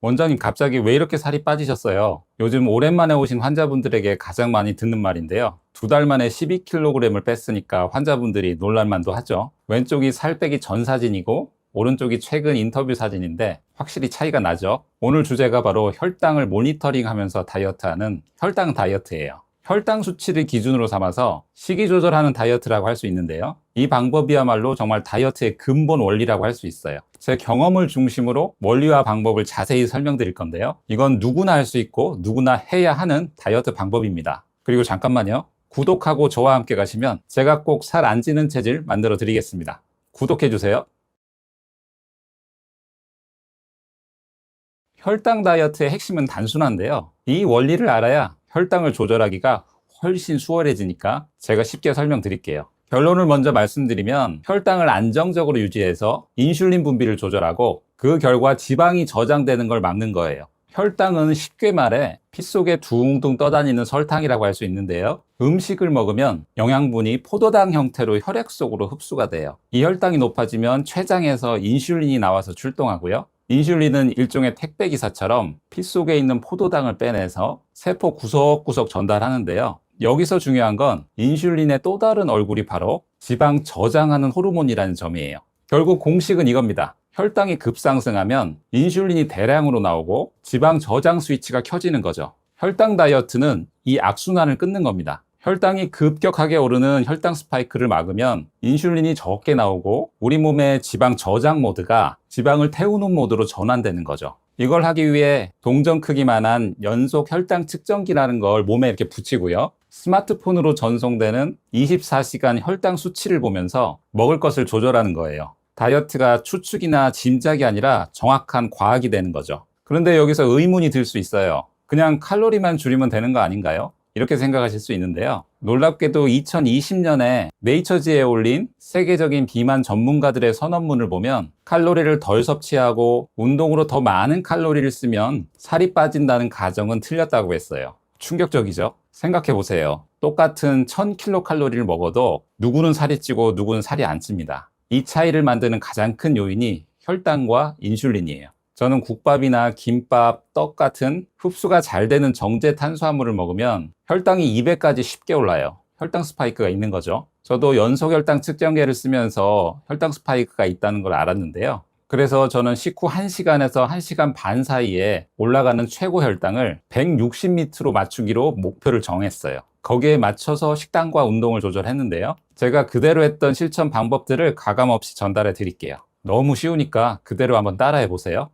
원장님 갑자기 왜 이렇게 살이 빠지셨어요? 요즘 오랜만에 오신 환자분들에게 가장 많이 듣는 말인데요. 2달 만에 12kg을 뺐으니까 환자분들이 놀랄만도 하죠. 왼쪽이 살 빼기 전 사진이고 오른쪽이 최근 인터뷰 사진인데 확실히 차이가 나죠. 오늘 주제가 바로 혈당을 모니터링하면서 다이어트하는 혈당 다이어트예요. 혈당 수치를 기준으로 삼아서 식이 조절하는 다이어트라고 할 수 있는데요. 이 방법이야말로 정말 다이어트의 근본 원리라고 할 수 있어요. 제 경험을 중심으로 원리와 방법을 자세히 설명드릴 건데요. 이건 누구나 할 수 있고 누구나 해야 하는 다이어트 방법입니다. 그리고 잠깐만요. 구독하고 저와 함께 가시면 제가 꼭 살 안 찌는 체질 만들어 드리겠습니다. 구독해주세요. 혈당 다이어트의 핵심은 단순한데요. 이 원리를 알아야 혈당을 조절하기가 훨씬 수월해지니까 제가 쉽게 설명드릴게요. 결론을 먼저 말씀드리면 혈당을 안정적으로 유지해서 인슐린 분비를 조절하고 그 결과 지방이 저장되는 걸 막는 거예요. 혈당은 쉽게 말해 피 속에 둥둥 떠다니는 설탕이라고 할 수 있는데요. 음식을 먹으면 영양분이 포도당 형태로 혈액 속으로 흡수가 돼요. 이 혈당이 높아지면 췌장에서 인슐린이 나와서 출동하고요. 인슐린은 일종의 택배기사처럼 피 속에 있는 포도당을 빼내서 세포 구석구석 전달하는데요. 여기서 중요한 건 인슐린의 또 다른 얼굴이 바로 지방 저장하는 호르몬이라는 점이에요. 결국 공식은 이겁니다. 혈당이 급상승하면 인슐린이 대량으로 나오고 지방 저장 스위치가 켜지는 거죠. 혈당 다이어트는 이 악순환을 끊는 겁니다. 혈당이 급격하게 오르는 혈당 스파이크를 막으면 인슐린이 적게 나오고 우리 몸의 지방 저장 모드가 지방을 태우는 모드로 전환되는 거죠. 이걸 하기 위해 동전 크기만한 연속 혈당 측정기라는 걸 몸에 이렇게 붙이고요. 스마트폰으로 전송되는 24시간 혈당 수치를 보면서 먹을 것을 조절하는 거예요. 다이어트가 추측이나 짐작이 아니라 정확한 과학이 되는 거죠. 그런데 여기서 의문이 들 수 있어요. 그냥 칼로리만 줄이면 되는 거 아닌가요? 이렇게 생각하실 수 있는데요. 놀랍게도 2020년에 네이처지에 올린 세계적인 비만 전문가들의 선언문을 보면 칼로리를 덜 섭취하고 운동으로 더 많은 칼로리를 쓰면 살이 빠진다는 가정은 틀렸다고 했어요. 충격적이죠? 생각해 보세요. 똑같은 1000kcal를 먹어도 누구는 살이 찌고 누구는 살이 안 찝니다. 이 차이를 만드는 가장 큰 요인이 혈당과 인슐린이에요. 저는 국밥이나 김밥, 떡 같은 흡수가 잘 되는 정제 탄수화물을 먹으면 혈당이 200까지 쉽게 올라요. 혈당 스파이크가 있는 거죠. 저도 연속 혈당 측정기를 쓰면서 혈당 스파이크가 있다는 걸 알았는데요. 그래서 저는 식후 1시간에서 1시간 반 사이에 올라가는 최고 혈당을 160m로 맞추기로 목표를 정했어요. 거기에 맞춰서 식단과 운동을 조절했는데요. 제가 그대로 했던 실천 방법들을 가감없이 전달해 드릴게요. 너무 쉬우니까 그대로 한번 따라해 보세요.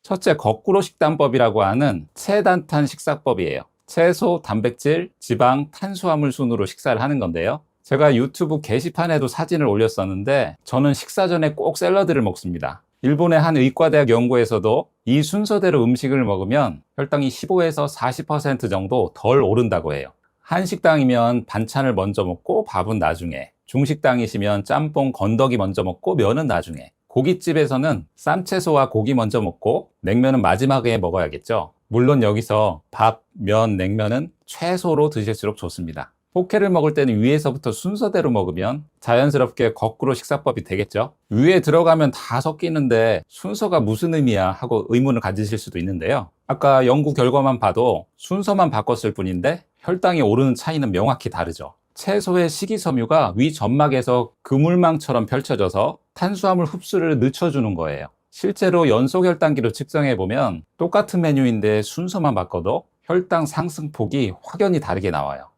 첫째, 거꾸로 식단법이라고 하는 체단탄 식사법이에요. 채소, 단백질, 지방, 탄수화물 순으로 식사를 하는 건데요. 제가 유튜브 게시판에도 사진을 올렸었는데 저는 식사 전에 꼭 샐러드를 먹습니다. 일본의 한 의과대학 연구에서도 이 순서대로 음식을 먹으면 혈당이 15에서 40% 정도 덜 오른다고 해요. 한식당이면 반찬을 먼저 먹고 밥은 나중에, 중식당이시면 짬뽕, 건더기 먼저 먹고 면은 나중에, 고깃집에서는 쌈채소와 고기 먼저 먹고 냉면은 마지막에 먹어야겠죠. 물론 여기서 밥, 면, 냉면은 최소로 드실수록 좋습니다. 포케를 먹을 때는 위에서부터 순서대로 먹으면 자연스럽게 거꾸로 식사법이 되겠죠. 위에 들어가면 다 섞이는데 순서가 무슨 의미야 하고 의문을 가지실 수도 있는데요. 아까 연구 결과만 봐도 순서만 바꿨을 뿐인데 혈당이 오르는 차이는 명확히 다르죠. 채소의 식이섬유가 위 점막에서 그물망처럼 펼쳐져서 탄수화물 흡수를 늦춰주는 거예요. 실제로 연속 혈당기로 측정해보면 똑같은 메뉴인데 순서만 바꿔도 혈당 상승폭이 확연히 다르게 나와요.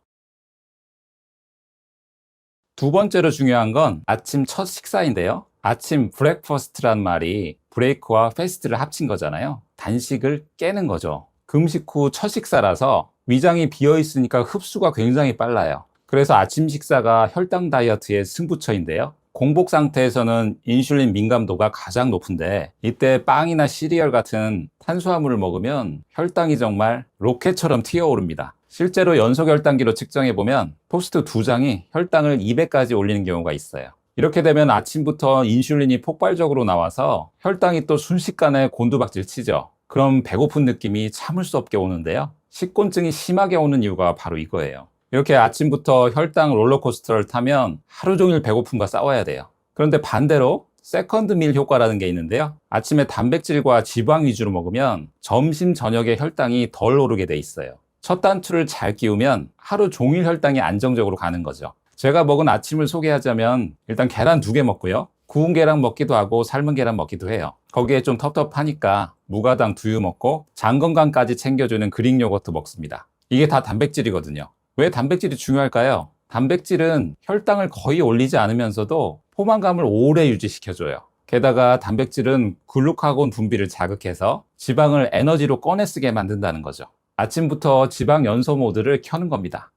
두 번째로 중요한 건 아침 첫 식사인데요. 아침 브렉퍼스트란 말이 브레이크와 패스트를 합친 거잖아요. 단식을 깨는 거죠. 금식 후 첫 식사라서 위장이 비어 있으니까 흡수가 굉장히 빨라요. 그래서 아침 식사가 혈당 다이어트의 승부처인데요. 공복 상태에서는 인슐린 민감도가 가장 높은데 이때 빵이나 시리얼 같은 탄수화물을 먹으면 혈당이 정말 로켓처럼 튀어오릅니다. 실제로 연속 혈당기로 측정해보면 토스트 2장이 혈당을 200까지 올리는 경우가 있어요. 이렇게 되면 아침부터 인슐린이 폭발적으로 나와서 혈당이 또 순식간에 곤두박질 치죠. 그럼 배고픈 느낌이 참을 수 없게 오는데요. 식곤증이 심하게 오는 이유가 바로 이거예요. 이렇게 아침부터 혈당 롤러코스터를 타면 하루 종일 배고픔과 싸워야 돼요. 그런데 반대로 세컨드 밀 효과라는 게 있는데요. 아침에 단백질과 지방 위주로 먹으면 점심, 저녁에 혈당이 덜 오르게 돼 있어요. 첫 단추를 잘 끼우면 하루 종일 혈당이 안정적으로 가는 거죠. 제가 먹은 아침을 소개하자면 일단 계란 2개 먹고요. 구운 계란 먹기도 하고 삶은 계란 먹기도 해요. 거기에 좀 텁텁하니까 무가당 두유 먹고 장 건강까지 챙겨주는 그릭 요거트 먹습니다. 이게 다 단백질이거든요. 왜 단백질이 중요할까요? 단백질은 혈당을 거의 올리지 않으면서도 포만감을 오래 유지시켜줘요. 게다가 단백질은 글루카곤 분비를 자극해서 지방을 에너지로 꺼내 쓰게 만든다는 거죠. 아침부터 지방 연소 모드를 켜는 겁니다.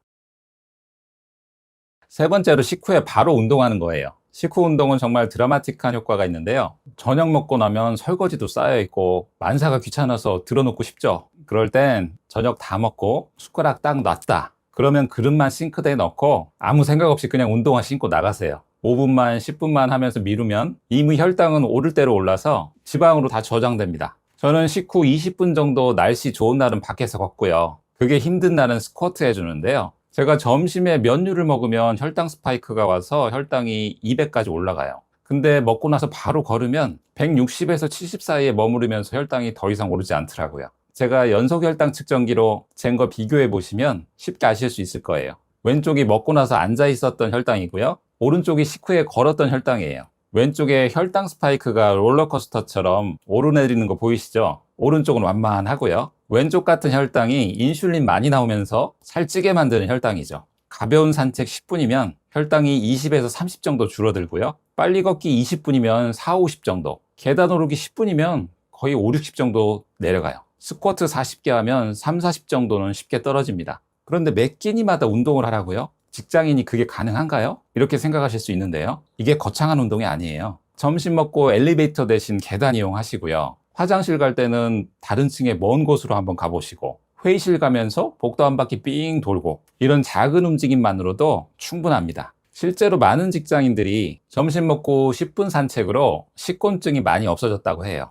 세 번째로 식후에 바로 운동하는 거예요. 식후 운동은 정말 드라마틱한 효과가 있는데요. 저녁 먹고 나면 설거지도 쌓여있고 만사가 귀찮아서 들어놓고 싶죠. 그럴 땐 저녁 다 먹고 숟가락 딱 놨다. 그러면 그릇만 싱크대에 넣고 아무 생각 없이 그냥 운동화 신고 나가세요. 5분만 10분만 하면서 미루면 이미 혈당은 오를 대로 올라서 지방으로 다 저장됩니다. 저는 식후 20분 정도 날씨 좋은 날은 밖에서 걷고요. 그게 힘든 날은 스쿼트 해주는데요. 제가 점심에 면류를 먹으면 혈당 스파이크가 와서 혈당이 200까지 올라가요. 근데 먹고 나서 바로 걸으면 160에서 70 사이에 머무르면서 혈당이 더 이상 오르지 않더라고요. 제가 연속 혈당 측정기로 잰 거 비교해 보시면 쉽게 아실 수 있을 거예요. 왼쪽이 먹고 나서 앉아 있었던 혈당이고요. 오른쪽이 식후에 걸었던 혈당이에요. 왼쪽에 혈당 스파이크가 롤러코스터처럼 오르내리는 거 보이시죠? 오른쪽은 완만하고요. 왼쪽 같은 혈당이 인슐린 많이 나오면서 살찌게 만드는 혈당이죠. 가벼운 산책 10분이면 혈당이 20에서 30 정도 줄어들고요. 빨리 걷기 20분이면 4, 50 정도. 계단 오르기 10분이면 거의 5, 60 정도 내려가요. 스쿼트 40개 하면 3, 40 정도는 쉽게 떨어집니다. 그런데 몇 끼니마다 운동을 하라고요? 직장인이 그게 가능한가요? 이렇게 생각하실 수 있는데요. 이게 거창한 운동이 아니에요. 점심 먹고 엘리베이터 대신 계단 이용하시고요. 화장실 갈 때는 다른 층의 먼 곳으로 한번 가보시고, 회의실 가면서 복도 한 바퀴 삥 돌고, 이런 작은 움직임만으로도 충분합니다. 실제로 많은 직장인들이 점심 먹고 10분 산책으로 식곤증이 많이 없어졌다고 해요.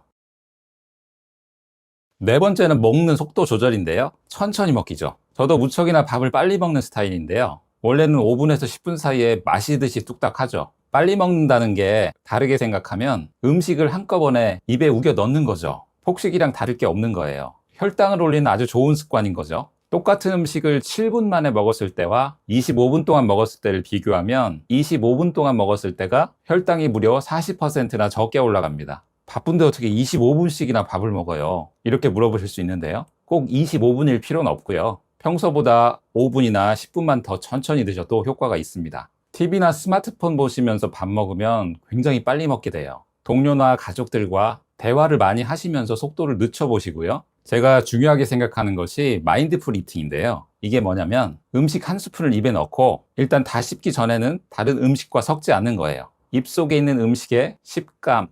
네 번째는 먹는 속도 조절인데요. 천천히 먹기죠. 저도 무척이나 밥을 빨리 먹는 스타일인데요. 원래는 5분에서 10분 사이에 마시듯이 뚝딱 하죠. 빨리 먹는다는 게 다르게 생각하면 음식을 한꺼번에 입에 우겨 넣는 거죠. 폭식이랑 다를 게 없는 거예요. 혈당을 올리는 아주 좋은 습관인 거죠. 똑같은 음식을 7분 만에 먹었을 때와 25분 동안 먹었을 때를 비교하면 25분 동안 먹었을 때가 혈당이 무려 40%나 적게 올라갑니다. 바쁜데 어떻게 25분씩이나 밥을 먹어요? 이렇게 물어보실 수 있는데요. 꼭 25분일 필요는 없고요. 평소보다 5분이나 10분만 더 천천히 드셔도 효과가 있습니다. TV나 스마트폰 보시면서 밥 먹으면 굉장히 빨리 먹게 돼요. 동료나 가족들과 대화를 많이 하시면서 속도를 늦춰보시고요. 제가 중요하게 생각하는 것이 마인드풀 이팅인데요. 이게 뭐냐면 음식 한 스푼을 입에 넣고 일단 다 씹기 전에는 다른 음식과 섞지 않는 거예요. 입속에 있는 음식의 식감,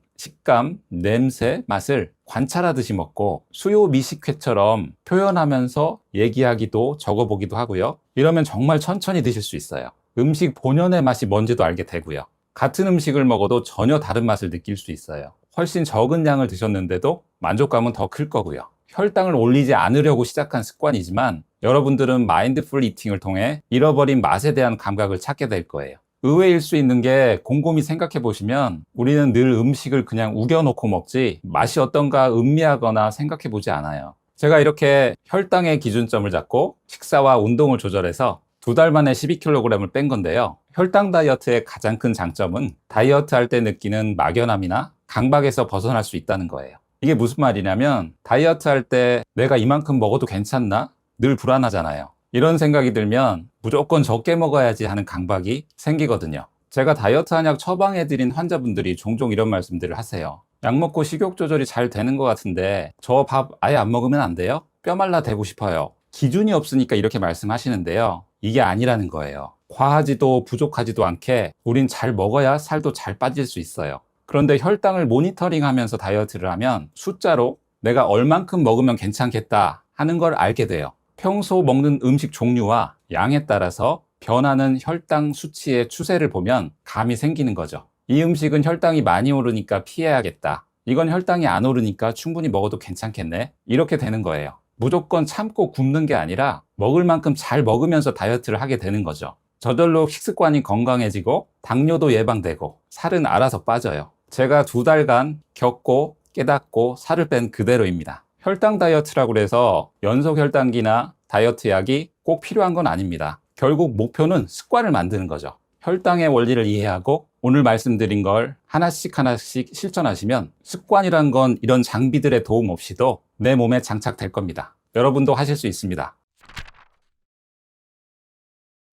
냄새, 맛을 관찰하듯이 먹고 수요 미식회처럼 표현하면서 얘기하기도 적어보기도 하고요. 이러면 정말 천천히 드실 수 있어요. 음식 본연의 맛이 뭔지도 알게 되고요. 같은 음식을 먹어도 전혀 다른 맛을 느낄 수 있어요. 훨씬 적은 양을 드셨는데도 만족감은 더 클 거고요. 혈당을 올리지 않으려고 시작한 습관이지만 여러분들은 마인드풀 이팅을 통해 잃어버린 맛에 대한 감각을 찾게 될 거예요. 의외일 수 있는 게 곰곰이 생각해 보시면 우리는 늘 음식을 그냥 우겨놓고 먹지 맛이 어떤가 음미하거나 생각해 보지 않아요. 제가 이렇게 혈당의 기준점을 잡고 식사와 운동을 조절해서 2달 만에 12kg을 뺀 건데요. 혈당 다이어트의 가장 큰 장점은 다이어트 할 때 느끼는 막연함이나 강박에서 벗어날 수 있다는 거예요. 이게 무슨 말이냐면 다이어트 할 때 내가 이만큼 먹어도 괜찮나? 늘 불안하잖아요. 이런 생각이 들면 무조건 적게 먹어야지 하는 강박이 생기거든요. 제가 다이어트 한약 처방해드린 환자분들이 종종 이런 말씀들을 하세요. 약 먹고 식욕 조절이 잘 되는 것 같은데 저 밥 아예 안 먹으면 안 돼요? 뼈 말라 되고 싶어요. 기준이 없으니까 이렇게 말씀하시는데요. 이게 아니라는 거예요. 과하지도 부족하지도 않게 우린 잘 먹어야 살도 잘 빠질 수 있어요. 그런데 혈당을 모니터링하면서 다이어트를 하면 숫자로 내가 얼만큼 먹으면 괜찮겠다 하는 걸 알게 돼요. 평소 먹는 음식 종류와 양에 따라서 변하는 혈당 수치의 추세를 보면 감이 생기는 거죠. 이 음식은 혈당이 많이 오르니까 피해야겠다. 이건 혈당이 안 오르니까 충분히 먹어도 괜찮겠네. 이렇게 되는 거예요. 무조건 참고 굶는 게 아니라 먹을 만큼 잘 먹으면서 다이어트를 하게 되는 거죠. 저절로 식습관이 건강해지고 당뇨도 예방되고 살은 알아서 빠져요. 제가 2달간 겪고 깨닫고 살을 뺀 그대로입니다. 혈당 다이어트라고 해서 연속 혈당기나 다이어트 약이 꼭 필요한 건 아닙니다. 결국 목표는 습관을 만드는 거죠. 혈당의 원리를 이해하고 오늘 말씀드린 걸 하나씩 실천하시면 습관이란 건 이런 장비들의 도움 없이도 내 몸에 장착될 겁니다. 여러분도 하실 수 있습니다.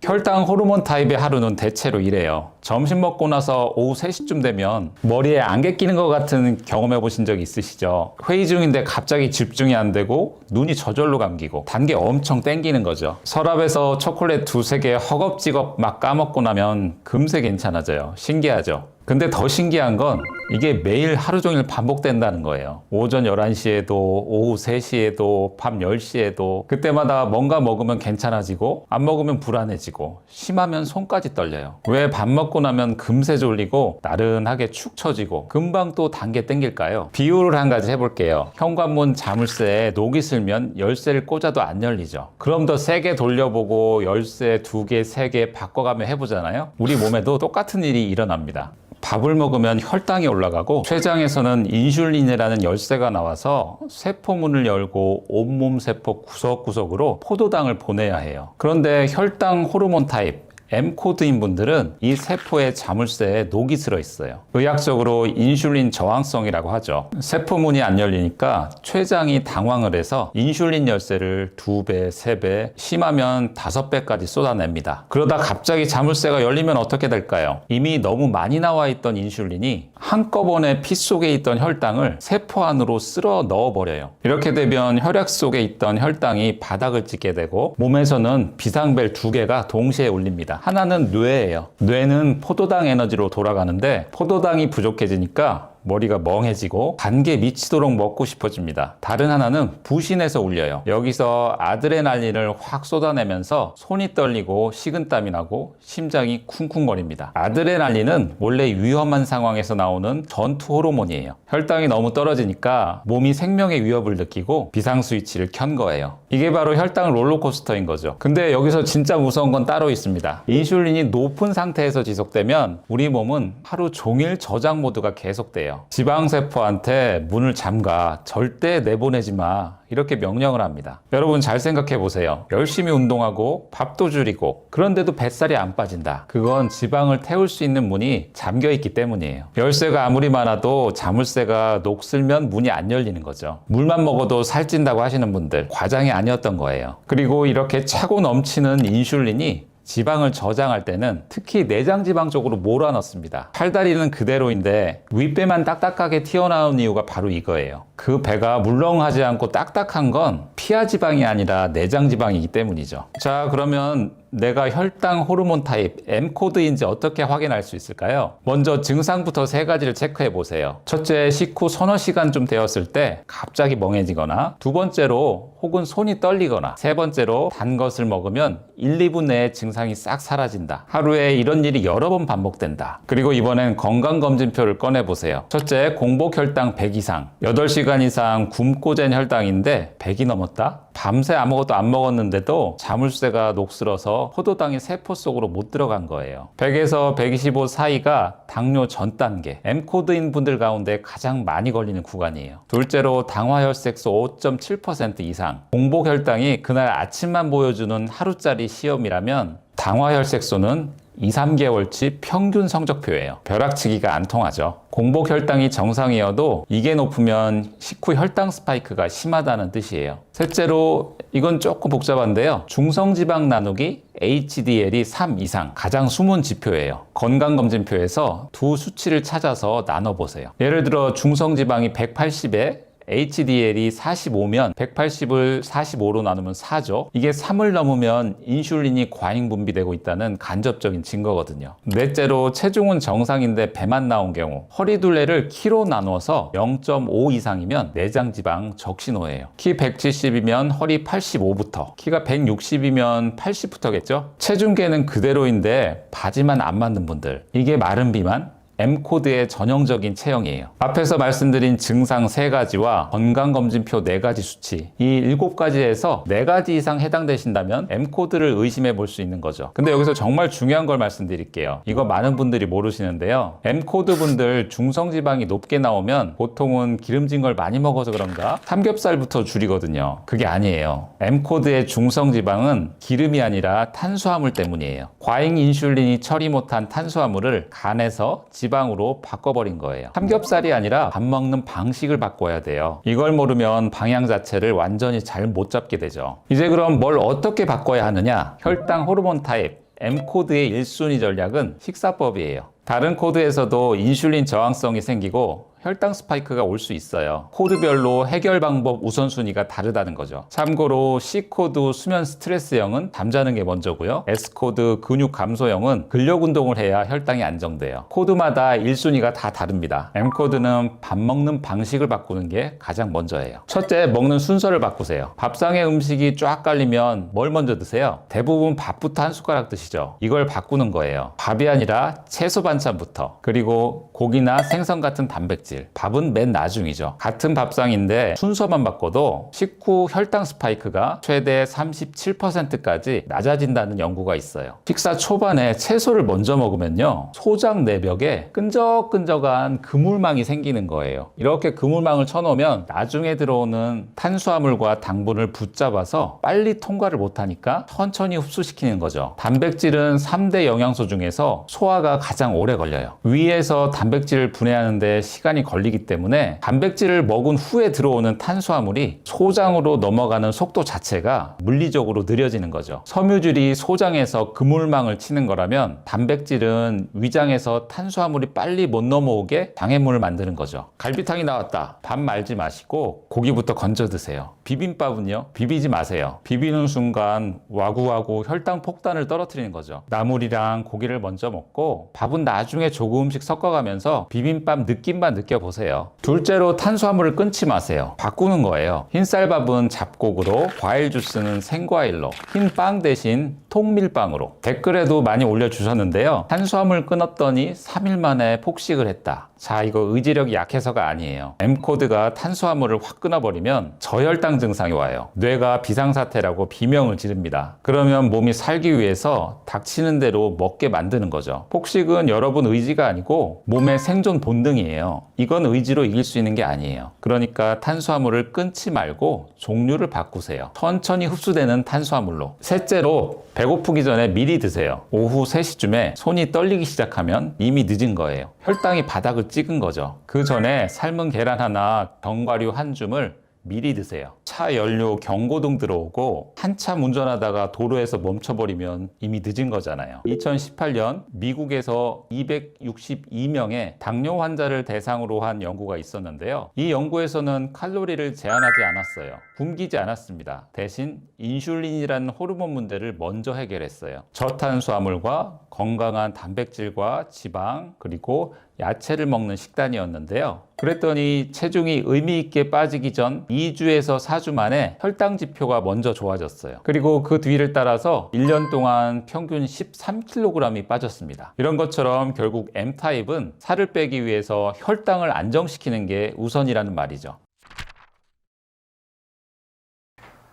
혈당 호르몬 타입의 하루는 대체로 이래요. 점심 먹고 나서 오후 3시쯤 되면 머리에 안개 끼는 것 같은 경험해 보신 적 있으시죠? 회의 중인데 갑자기 집중이 안 되고 눈이 저절로 감기고 단계 엄청 땡기는 거죠. 서랍에서 초콜릿 2-3개 허겁지겁 막 까먹고 나면 금세 괜찮아져요. 신기하죠? 근데 더 신기한 건 이게 매일 하루 종일 반복된다는 거예요. 오전 11시에도 오후 3시에도 밤 10시에도 그때마다 뭔가 먹으면 괜찮아지고 안 먹으면 불안해지고 심하면 손까지 떨려요. 왜 밥 먹고 나면 금세 졸리고 나른하게 축 처지고 금방 또 단계 땡길까요? 비유를 한 가지 해볼게요. 현관문 자물쇠에 녹이 슬면 열쇠를 꽂아도 안 열리죠. 그럼 더 세게 돌려보고 열쇠 2개, 3개 바꿔가며 해보잖아요. 우리 몸에도 똑같은 일이 일어납니다. 밥을 먹으면 혈당이 올라가고 췌장에서는 인슐린이라는 열쇠가 나와서 세포문을 열고 온몸 세포 구석구석으로 포도당을 보내야 해요. 그런데 혈당 호르몬 타입 M코드인 분들은 이 세포의 자물쇠에 녹이 들어 있어요. 의학적으로 인슐린 저항성이라고 하죠. 세포문이 안 열리니까 췌장이 당황을 해서 인슐린 열쇠를 2배, 3배, 심하면 5배까지 쏟아냅니다. 그러다 갑자기 자물쇠가 열리면 어떻게 될까요? 이미 너무 많이 나와 있던 인슐린이 한꺼번에 피 속에 있던 혈당을 세포 안으로 쓸어 넣어버려요. 이렇게 되면 혈액 속에 있던 혈당이 바닥을 찍게 되고 몸에서는 비상벨 2개가 동시에 울립니다. 하나는 뇌예요. 뇌는 포도당 에너지로 돌아가는데 포도당이 부족해지니까 머리가 멍해지고 단계 미치도록 먹고 싶어집니다. 다른 하나는 부신에서 울려요. 여기서 아드레날린을 확 쏟아내면서 손이 떨리고 식은땀이 나고 심장이 쿵쿵거립니다. 아드레날린은 원래 위험한 상황에서 나오는 전투 호르몬이에요. 혈당이 너무 떨어지니까 몸이 생명의 위협을 느끼고 비상 스위치를 켠 거예요. 이게 바로 혈당 롤러코스터인 거죠. 근데 여기서 진짜 무서운 건 따로 있습니다. 인슐린이 높은 상태에서 지속되면 우리 몸은 하루 종일 저장 모드가 계속돼요. 지방세포한테 문을 잠가, 절대 내보내지 마, 이렇게 명령을 합니다. 여러분 잘 생각해 보세요. 열심히 운동하고 밥도 줄이고 그런데도 뱃살이 안 빠진다. 그건 지방을 태울 수 있는 문이 잠겨 있기 때문이에요. 열쇠가 아무리 많아도 자물쇠가 녹슬면 문이 안 열리는 거죠. 물만 먹어도 살찐다고 하시는 분들, 과장이 아니었던 거예요. 그리고 이렇게 차고 넘치는 인슐린이 지방을 저장할 때는 특히 내장 지방 쪽으로 몰아넣습니다. 팔다리는 그대로인데 윗배만 딱딱하게 튀어나온 이유가 바로 이거예요. 그 배가 물렁하지 않고 딱딱한 건 피하 지방이 아니라 내장 지방이기 때문이죠. 자, 그러면 내가 혈당 호르몬 타입 M코드인지 어떻게 확인할 수 있을까요? 먼저 증상부터 3가지를 체크해 보세요. 첫째, 식후 서너 시간쯤 되었을 때 갑자기 멍해지거나, 두 번째로 혹은 손이 떨리거나, 세 번째로 단 것을 먹으면 1, 2분 내에 증상이 싹 사라진다. 하루에 이런 일이 여러 번 반복된다. 그리고 이번엔 건강검진표를 꺼내보세요. 첫째, 공복 혈당 100 이상, 8시간 이상 굶고 잔 혈당인데 100이 넘었다? 밤새 아무것도 안 먹었는데도 자물쇠가 녹슬어서 포도당이 세포 속으로 못 들어간 거예요. 100에서 125 사이가 당뇨 전 단계, M코드인 분들 가운데 가장 많이 걸리는 구간이에요. 둘째로 당화혈색소 5.7% 이상, 공복 혈당이 그날 아침만 보여주는 하루짜리 시험이라면 당화혈색소는 2-3개월치 평균 성적표예요. 벼락치기가 안 통하죠. 공복 혈당이 정상이어도 이게 높으면 식후 혈당 스파이크가 심하다는 뜻이에요. 셋째로, 이건 조금 복잡한데요. 중성지방 나누기 HDL이 3 이상, 가장 숨은 지표예요. 건강검진표에서 두 수치를 찾아서 나눠보세요. 예를 들어 중성지방이 180에 HDL이 45면 180을 45로 나누면 4죠. 이게 3을 넘으면 인슐린이 과잉 분비되고 있다는 간접적인 증거거든요. 넷째로, 체중은 정상인데 배만 나온 경우, 허리둘레를 키로 나누어서 0.5 이상이면 내장지방 적신호예요. 키 170이면 허리 85부터, 키가 160이면 80부터겠죠. 체중계는 그대로인데 바지만 안 맞는 분들, 이게 마른 비만, M코드의 전형적인 체형이에요. 앞에서 말씀드린 증상 3가지와 건강검진표 4가지 수치, 이 7가지에서 4가지 이상 해당되신다면 M코드를 의심해 볼 수 있는 거죠. 근데 여기서 정말 중요한 걸 말씀드릴게요. 이거 많은 분들이 모르시는데요. M코드 분들 중성지방이 높게 나오면 보통은 기름진 걸 많이 먹어서 그런가 삼겹살부터 줄이거든요. 그게 아니에요. M코드의 중성지방은 기름이 아니라 탄수화물 때문이에요. 과잉 인슐린이 처리 못한 탄수화물을 간에서 지방으로 바꿔버린 거예요. 삼겹살이 아니라 밥 먹는 방식을 바꿔야 돼요. 이걸 모르면 방향 자체를 완전히 잘 못 잡게 되죠. 이제 그럼 뭘 어떻게 바꿔야 하느냐? 혈당 호르몬 타입 M코드의 1순위 전략은 식사법이에요. 다른 코드에서도 인슐린 저항성이 생기고 혈당 스파이크가 올 수 있어요. 코드별로 해결 방법 우선순위가 다르다는 거죠. 참고로 C코드 수면 스트레스형은 잠자는 게 먼저고요. S코드 근육 감소형은 근력 운동을 해야 혈당이 안정돼요. 코드마다 1순위가 다 다릅니다. M코드는 밥 먹는 방식을 바꾸는 게 가장 먼저예요. 첫째, 먹는 순서를 바꾸세요. 밥상에 음식이 쫙 깔리면 뭘 먼저 드세요? 대부분 밥부터 한 숟가락 드시죠. 이걸 바꾸는 거예요. 밥이 아니라 채소 반찬부터, 그리고 고기나 생선 같은 단백질, 밥은 맨 나중이죠. 같은 밥상인데 순서만 바꿔도 식후 혈당 스파이크가 최대 37%까지 낮아진다는 연구가 있어요. 식사 초반에 채소를 먼저 먹으면요, 소장 내벽에 끈적끈적한 그물망이 생기는 거예요. 이렇게 그물망을 쳐놓으면 나중에 들어오는 탄수화물과 당분을 붙잡아서 빨리 통과를 못하니까 천천히 흡수시키는 거죠. 단백질은 3대 영양소 중에서 소화가 가장 오래 걸려요. 위에서 단백질을 분해하는데 시간이 걸리기 때문에 단백질을 먹은 후에 들어오는 탄수화물이 소장으로 넘어가는 속도 자체가 물리적으로 느려지는 거죠. 섬유질이 소장에서 그물망을 치는 거라면 단백질은 위장에서 탄수화물이 빨리 못 넘어오게 장애물을 만드는 거죠. 갈비탕이 나왔다. 밥 말지 마시고 고기부터 건져 드세요. 비빔밥은요, 비비지 마세요. 비비는 순간 와구와구 혈당 폭탄을 떨어뜨리는 거죠. 나물이랑 고기를 먼저 먹고 밥은 나중에 조금씩 섞어가면서 비빔밥 느낌만 느껴보세요. 둘째로 탄수화물을 끊지 마세요. 바꾸는 거예요. 흰쌀밥은 잡곡으로, 과일 주스는 생과일로, 흰 빵 대신 통밀빵으로. 댓글에도 많이 올려주셨는데요. 탄수화물 끊었더니 3일 만에 폭식을 했다. 자, 이거 의지력이 약해서가 아니에요. M코드가 탄수화물을 확 끊어버리면 저혈당 증상이 와요. 뇌가 비상사태라고 비명을 지릅니다. 그러면 몸이 살기 위해서 닥치는 대로 먹게 만드는 거죠. 폭식은 여러분 의지가 아니고 몸의 생존 본능이에요. 이건 의지로 이길 수 있는 게 아니에요. 그러니까 탄수화물을 끊지 말고 종류를 바꾸세요. 천천히 흡수되는 탄수화물로. 셋째로, 배고프기 전에 미리 드세요. 오후 3시쯤에 손이 떨리기 시작하면 이미 늦은 거예요. 혈당이 바닥을 찍은 거죠. 그 전에 삶은 계란 하나, 견과류 한 줌을 미리 드세요. 차 연료 경고등 들어오고 한참 운전하다가 도로에서 멈춰버리면 이미 늦은 거잖아요. 2018년 미국에서 262명의 당뇨 환자를 대상으로 한 연구가 있었는데요. 이 연구에서는 칼로리를 제한하지 않았어요. 굶기지 않았습니다. 대신 인슐린이라는 호르몬 문제를 먼저 해결했어요. 저탄수화물과 건강한 단백질과 지방, 그리고 야채를 먹는 식단이었는데요. 그랬더니 체중이 의미 있게 빠지기 전 2주에서 4주 만에 혈당 지표가 먼저 좋아졌어요. 그리고 그 뒤를 따라서 1년 동안 평균 13kg이 빠졌습니다. 이런 것처럼 결국 M타입은 살을 빼기 위해서 혈당을 안정시키는 게 우선이라는 말이죠.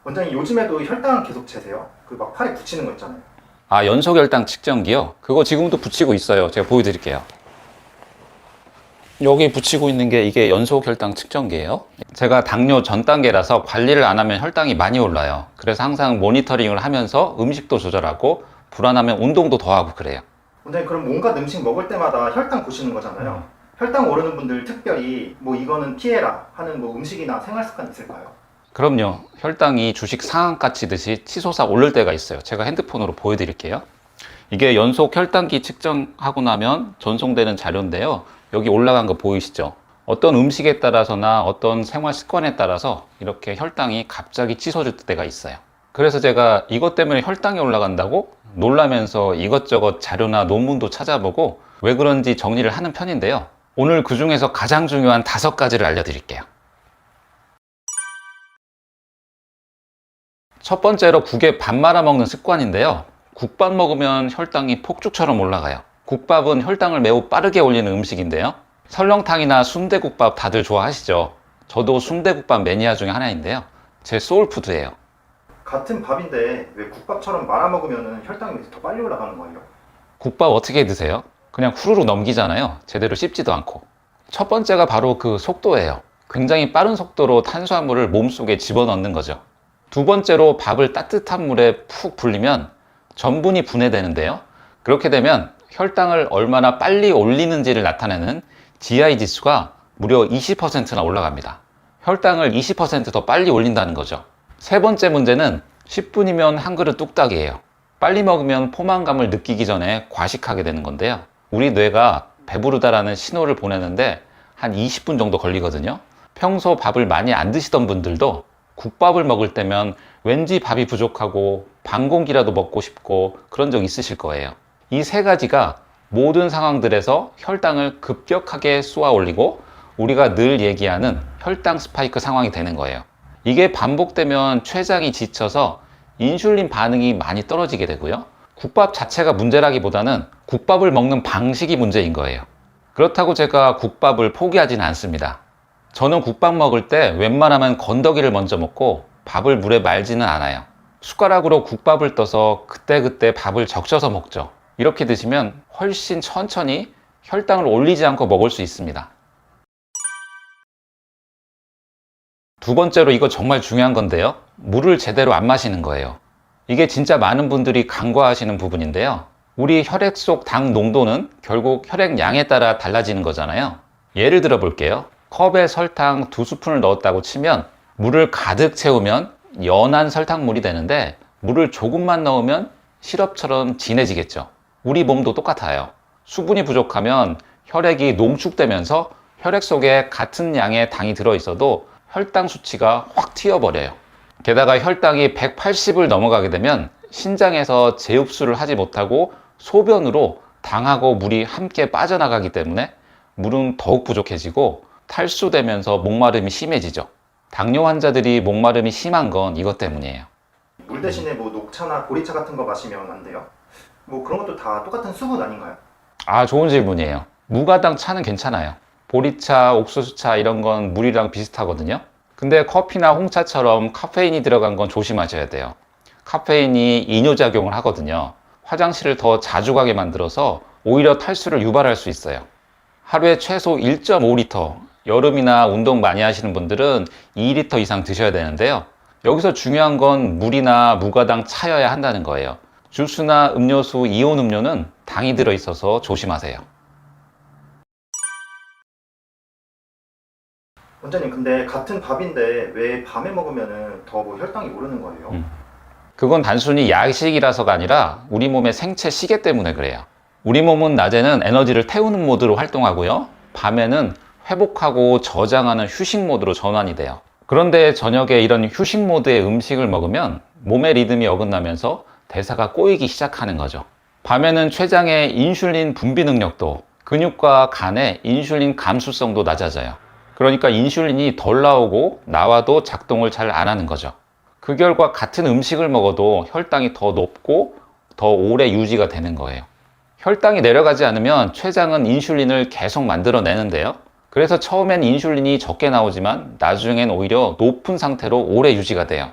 원장님, 요즘에도 혈당 계속 재세요? 그 막 팔에 붙이는 거 있잖아요. 아, 연속 혈당 측정기요? 그거 지금도 붙이고 있어요. 제가 보여드릴게요. 여기 붙이고 있는 게 이게 연속 혈당 측정기예요. 제가 당뇨 전 단계라서 관리를 안 하면 혈당이 많이 올라요. 그래서 항상 모니터링을 하면서 음식도 조절하고 불안하면 운동도 더 하고 그래요. 원장님, 그럼 온갖 음식 먹을 때마다 혈당 보시는 거잖아요. 혈당 오르는 분들 특별히 뭐 이거는 피해라 하는 뭐 음식이나 생활 습관 있을까요? 그럼요. 혈당이 주식 상한가 치듯이 치솟아 오를 때가 있어요. 제가 핸드폰으로 보여드릴게요. 이게 연속 혈당기 측정하고 나면 전송되는 자료인데요. 여기 올라간 거 보이시죠? 어떤 음식에 따라서나 어떤 생활 습관에 따라서 이렇게 혈당이 갑자기 치솟을 때가 있어요. 그래서 제가 이것 때문에 혈당이 올라간다고 놀라면서 이것저것 자료나 논문도 찾아보고 왜 그런지 정리를 하는 편인데요. 오늘 그 중에서 가장 중요한 5가지를 알려드릴게요. 첫 번째로 국에 밥 말아 먹는 습관인데요. 국밥 먹으면 혈당이 폭죽처럼 올라가요. 국밥은 혈당을 매우 빠르게 올리는 음식인데요. 설렁탕이나 순대국밥 다들 좋아하시죠? 저도 순대국밥 매니아 중에 하나인데요. 제 소울푸드예요. 같은 밥인데 왜 국밥처럼 말아 먹으면 혈당이 더 빨리 올라가는 거예요? 국밥 어떻게 드세요? 그냥 후루룩 넘기잖아요. 제대로 씹지도 않고. 첫 번째가 바로 그 속도예요. 굉장히 빠른 속도로 탄수화물을 몸속에 집어넣는 거죠. 두 번째로 밥을 따뜻한 물에 푹 불리면 전분이 분해되는데요. 그렇게 되면 혈당을 얼마나 빨리 올리는지를 나타내는 GI 지수가 무려 20%나 올라갑니다. 혈당을 20%더 빨리 올린다는 거죠. 세 번째 문제는 10분이면 한 그릇 뚝딱이에요. 빨리 먹으면 포만감을 느끼기 전에 과식하게 되는 건데요. 우리 뇌가 배부르다라는 신호를 보내는데 한 20분 정도 걸리거든요. 평소 밥을 많이 안 드시던 분들도 국밥을 먹을 때면 왠지 밥이 부족하고 반 공기라도 먹고 싶고 그런 적 있으실 거예요. 이 세 가지가 모든 상황들에서 혈당을 급격하게 쏘아 올리고 우리가 늘 얘기하는 혈당 스파이크 상황이 되는 거예요. 이게 반복되면 췌장이 지쳐서 인슐린 반응이 많이 떨어지게 되고요. 국밥 자체가 문제라기보다는 국밥을 먹는 방식이 문제인 거예요. 그렇다고 제가 국밥을 포기하지는 않습니다. 저는 국밥 먹을 때 웬만하면 건더기를 먼저 먹고 밥을 물에 말지는 않아요. 숟가락으로 국밥을 떠서 그때그때 밥을 적셔서 먹죠. 이렇게 드시면 훨씬 천천히 혈당을 올리지 않고 먹을 수 있습니다. 두 번째로 이거 정말 중요한 건데요. 물을 제대로 안 마시는 거예요. 이게 진짜 많은 분들이 간과하시는 부분인데요. 우리 혈액 속 당 농도는 결국 혈액량에 따라 달라지는 거잖아요. 예를 들어 볼게요. 컵에 설탕 2스푼을 넣었다고 치면 물을 가득 채우면 연한 설탕물이 되는데 물을 조금만 넣으면 시럽처럼 진해지겠죠. 우리 몸도 똑같아요. 수분이 부족하면 혈액이 농축되면서 혈액 속에 같은 양의 당이 들어있어도 혈당 수치가 확 튀어버려요. 게다가 혈당이 180을 넘어가게 되면 신장에서 재흡수를 하지 못하고 소변으로 당하고 물이 함께 빠져나가기 때문에 물은 더욱 부족해지고 탈수되면서 목마름이 심해지죠. 당뇨 환자들이 목마름이 심한 건 이것 때문이에요. 물 대신에 뭐 녹차나 보리차 같은 거 마시면 안 돼요? 뭐 그런 것도 다 똑같은 수분 아닌가요? 아, 좋은 질문이에요. 무가당 차는 괜찮아요. 보리차, 옥수수차 이런 건 물이랑 비슷하거든요. 근데 커피나 홍차처럼 카페인이 들어간 건 조심하셔야 돼요. 카페인이 이뇨작용을 하거든요. 화장실을 더 자주 가게 만들어서 오히려 탈수를 유발할 수 있어요. 하루에 최소 1.5리터, 여름이나 운동 많이 하시는 분들은 2리터 이상 드셔야 되는데요. 여기서 중요한 건 물이나 무가당 차여야 한다는 거예요. 주스나 음료수, 이온 음료는 당이 들어있어서 조심하세요. 원장님, 근데 같은 밥인데 왜 밤에 먹으면 더 뭐 혈당이 오르는 거예요? 그건 단순히 야식이라서가 아니라 우리 몸의 생체 시계 때문에 그래요. 우리 몸은 낮에는 에너지를 태우는 모드로 활동하고요. 밤에는 회복하고 저장하는 휴식 모드로 전환이 돼요. 그런데 저녁에 이런 휴식 모드의 음식을 먹으면 몸의 리듬이 어긋나면서 대사가 꼬이기 시작하는 거죠. 밤에는 췌장의 인슐린 분비 능력도, 근육과 간의 인슐린 감수성도 낮아져요. 그러니까 인슐린이 덜 나오고 나와도 작동을 잘 안 하는 거죠. 그 결과 같은 음식을 먹어도 혈당이 더 높고 더 오래 유지가 되는 거예요. 혈당이 내려가지 않으면 췌장은 인슐린을 계속 만들어내는데요. 그래서 처음엔 인슐린이 적게 나오지만 나중엔 오히려 높은 상태로 오래 유지가 돼요.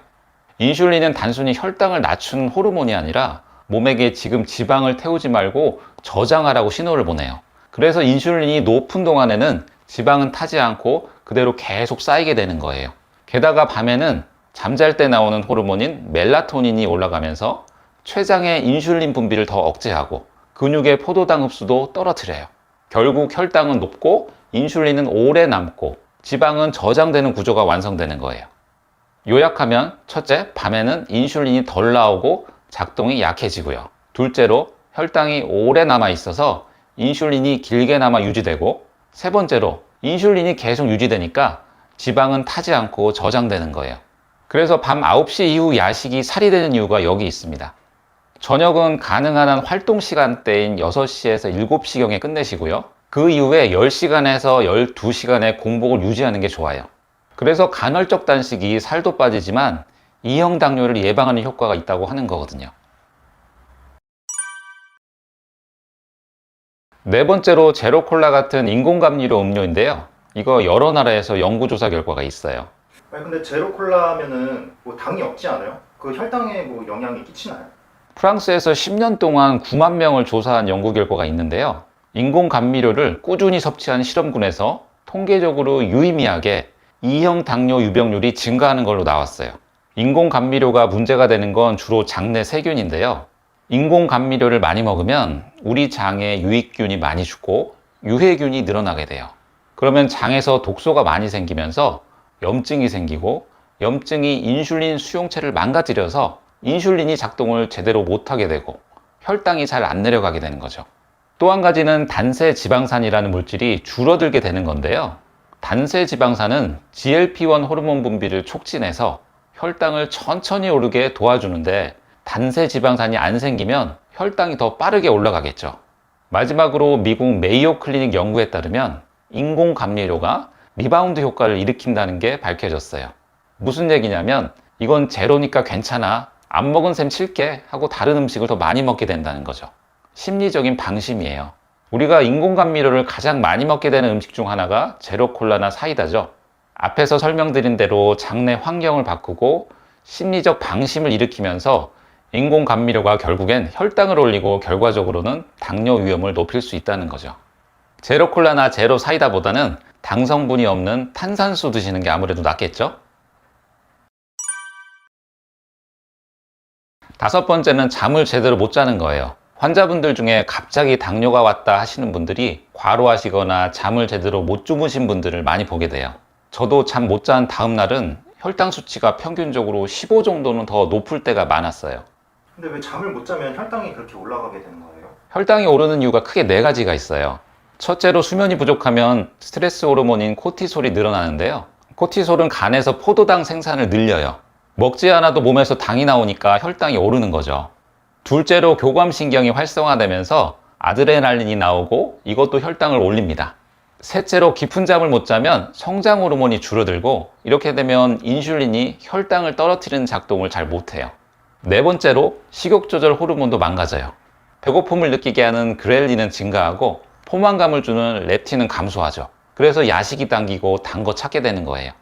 인슐린은 단순히 혈당을 낮추는 호르몬이 아니라 몸에게 지금 지방을 태우지 말고 저장하라고 신호를 보내요. 그래서 인슐린이 높은 동안에는 지방은 타지 않고 그대로 계속 쌓이게 되는 거예요. 게다가 밤에는 잠잘 때 나오는 호르몬인 멜라토닌이 올라가면서 췌장의 인슐린 분비를 더 억제하고 근육의 포도당 흡수도 떨어뜨려요. 결국 혈당은 높고 인슐린은 오래 남고 지방은 저장되는 구조가 완성되는 거예요. 요약하면 첫째, 밤에는 인슐린이 덜 나오고 작동이 약해지고요. 둘째로, 혈당이 오래 남아 있어서 인슐린이 길게 남아 유지되고, 세 번째로, 인슐린이 계속 유지되니까 지방은 타지 않고 저장되는 거예요. 그래서 밤 9시 이후 야식이 살이 되는 이유가 여기 있습니다. 저녁은 가능한 한 활동 시간대인 6시에서 7시경에 끝내시고요. 그 이후에 10시간에서 12시간의 공복을 유지하는 게 좋아요. 그래서 간헐적 단식이 살도 빠지지만 2형 당뇨를 예방하는 효과가 있다고 하는 거거든요. 네 번째로 제로콜라 같은 인공감미료 음료인데요. 이거 여러 나라에서 연구조사 결과가 있어요. 아니 근데 제로 콜라면은 뭐 당이 없지 않아요? 그 혈당에 뭐 영향이 끼치나요? 프랑스에서 10년 동안 9만 명을 조사한 연구 결과가 있는데요. 인공감미료를 꾸준히 섭취한 실험군에서 통계적으로 유의미하게 2형 당뇨 유병률이 증가하는 걸로 나왔어요. 인공감미료가 문제가 되는 건 주로 장내 세균인데요. 인공감미료를 많이 먹으면 우리 장에 유익균이 많이 죽고 유해균이 늘어나게 돼요. 그러면 장에서 독소가 많이 생기면서 염증이 생기고, 염증이 인슐린 수용체를 망가뜨려서 인슐린이 작동을 제대로 못하게 되고 혈당이 잘 안 내려가게 되는 거죠. 또 한 가지는 단세 지방산이라는 물질이 줄어들게 되는 건데요. 단세 지방산은 GLP-1 호르몬 분비를 촉진해서 혈당을 천천히 오르게 도와주는데, 단세 지방산이 안 생기면 혈당이 더 빠르게 올라가겠죠. 마지막으로 미국 메이오 클리닉 연구에 따르면 인공감미료가 리바운드 효과를 일으킨다는 게 밝혀졌어요. 무슨 얘기냐면 이건 제로니까 괜찮아, 안 먹은 셈 칠게 하고 다른 음식을 더 많이 먹게 된다는 거죠. 심리적인 방심이에요. 우리가 인공감미료를 가장 많이 먹게 되는 음식 중 하나가 제로콜라나 사이다죠. 앞에서 설명드린 대로 장내 환경을 바꾸고 심리적 방심을 일으키면서 인공감미료가 결국엔 혈당을 올리고 결과적으로는 당뇨 위험을 높일 수 있다는 거죠. 제로콜라나 제로사이다보다는 당 성분이 없는 탄산수 드시는 게 아무래도 낫겠죠? 다섯 번째는 잠을 제대로 못 자는 거예요. 환자분들 중에 갑자기 당뇨가 왔다 하시는 분들이 과로하시거나 잠을 제대로 못 주무신 분들을 많이 보게 돼요. 저도 잠 못 잔 다음 날은 혈당 수치가 평균적으로 15 정도는 더 높을 때가 많았어요. 근데 왜 잠을 못 자면 혈당이 그렇게 올라가게 되는 거예요? 혈당이 오르는 이유가 크게 네 가지가 있어요. 첫째로 수면이 부족하면 스트레스 호르몬인 코티솔이 늘어나는데요. 코티솔은 간에서 포도당 생산을 늘려요. 먹지 않아도 몸에서 당이 나오니까 혈당이 오르는 거죠. 둘째로 교감신경이 활성화되면서 아드레날린이 나오고 이것도 혈당을 올립니다. 셋째로 깊은 잠을 못 자면 성장 호르몬이 줄어들고, 이렇게 되면 인슐린이 혈당을 떨어뜨리는 작동을 잘 못해요. 네 번째로 식욕 조절 호르몬도 망가져요. 배고픔을 느끼게 하는 그렐린은 증가하고 포만감을 주는 렙틴은 감소하죠. 그래서 야식이 당기고 단 거 찾게 되는 거예요.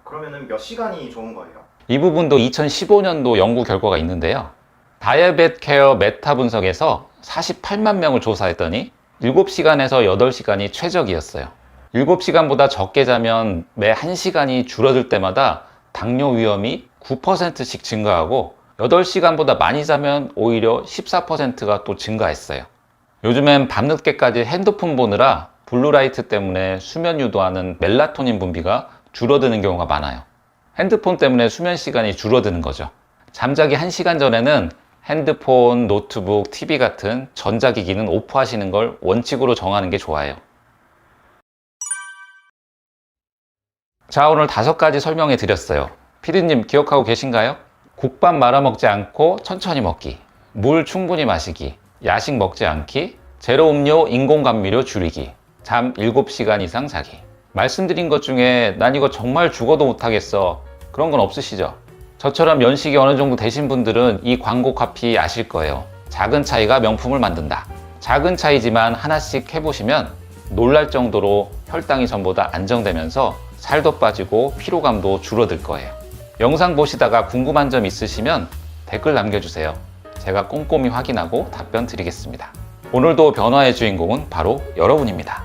그러면은 몇 시간이 좋은 거예요? 이 부분도 2015년도 연구 결과가 있는데요. 다이어벳 케어 메타 분석에서 48만 명을 조사했더니 7시간에서 8시간이 최적이었어요. 7시간보다 적게 자면 매 1시간이 줄어들 때마다 당뇨 위험이 9%씩 증가하고, 8시간보다 많이 자면 오히려 14%가 또 증가했어요. 요즘엔 밤늦게까지 핸드폰 보느라 블루라이트 때문에 수면 유도하는 멜라토닌 분비가 줄어드는 경우가 많아요. 핸드폰 때문에 수면 시간이 줄어드는 거죠. 잠자기 1시간 전에는 핸드폰, 노트북, TV 같은 전자기기는 오프하시는 걸 원칙으로 정하는 게 좋아요. 자, 오늘 5가지 설명해 드렸어요. 피디님 기억하고 계신가요? 국밥 말아 먹지 않고 천천히 먹기, 물 충분히 마시기, 야식 먹지 않기, 제로 음료, 인공감미료 줄이기, 잠 7시간 이상 자기. 말씀드린 것 중에 난 이거 정말 죽어도 못하겠어, 그런 건 없으시죠? 저처럼 연식이 어느 정도 되신 분들은 이 광고 카피 아실 거예요. 작은 차이가 명품을 만든다. 작은 차이지만 하나씩 해보시면 놀랄 정도로 혈당이 전보다 안정되면서 살도 빠지고 피로감도 줄어들 거예요. 영상 보시다가 궁금한 점 있으시면 댓글 남겨주세요. 제가 꼼꼼히 확인하고 답변 드리겠습니다. 오늘도 변화의 주인공은 바로 여러분입니다.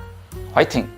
화이팅!